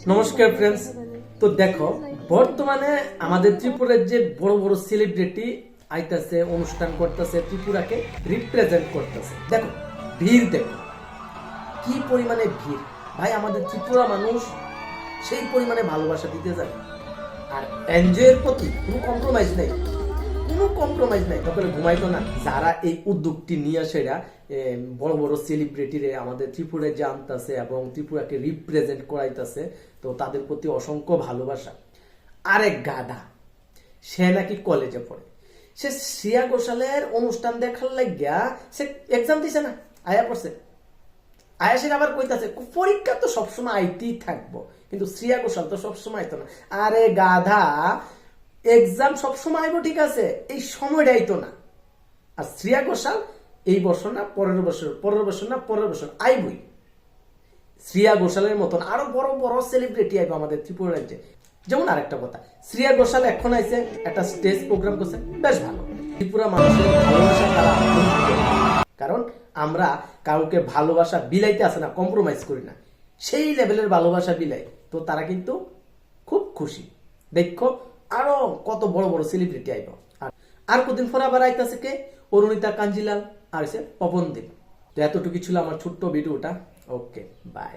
নমস্কার ফ্রেন্ডস। তো দেখো, বর্তমানে আমাদের ত্রিপুরার যে বড় বড় সেলিব্রিটি আইতাছে, অনুষ্ঠান করতেছে, ত্রিপুরাকে রিপ্রেজেন্ট করতেছে। দেখো ভিড়, দেখো কি পরিমাণে ভিড়। ভাই, আমাদের ত্রিপুরা মানুষ সেই পরিমাণে ভালোবাসা দিতে যায়, আর এনজয়ের প্রতি কোনো কম্প্রোমাইজ নেই, তখন ঘুমাইতো না। যারা এই উদ্যোগটি নিয়ে সেরা বড় বড় সেলিব্রিটিরে আমাদের ত্রিপুরায় যে আনতেছে এবং ত্রিপুরাকে রিপ্রেজেন্ট করাইতেছে, তো তাদের প্রতি অসংখ্য ভালোবাসা। আরেক গাধা, সে নাকি কলেজে পড়ে, সে শ্রেয়া ঘোষালের অনুষ্ঠান দেখার লাগিয়া সে এক্সাম দিছে না, আয়া পড়ছে। আয়াসের আবার কইতাছে পরীক্ষা তো সবসময় আইতেই থাকবো, কিন্তু শ্রেয়া ঘোষাল তো সবসময় আইতো না। আরে গাধা, এক্সাম সবসময় আইব, ঠিক আছে, এই সময়টা আইতো না। আর শ্রেয়া ঘোষাল এই বছর না পরের বছর, পরের বছর না পরের বছর আইবই। শ্রেয়া ঘোষালের মতন আরো বড় বড় সেলিব্রিটি আইব আমাদের ত্রিপুরা রাজ্যে। যেমন আরেকটা কথা, শ্রেয়া ঘোষাল এখন আইছে, একটা স্টেজ প্রোগ্রাম করছে, বেশ ভালো। ত্রিপুরা মানুষের ভালোবাসা তারা, কারণ আমরা কাউকে ভালোবাসা বিলাইতে আসে না, কম্প্রোমাইজ করি না, সেই লেভেলের ভালোবাসা বিলাই। তো তারা কিন্তু খুব খুশি। দেখো আরো কত বড় বড় সেলিব্রিটি আইব। আর কদিন পর আবার আইতাছে কে, অরুণিতা কাঞ্জিলাল আর পবনদীপ। তো এতটুকু ছিল আমার ছোট্ট ভিডিওটা। ওকে, বাই।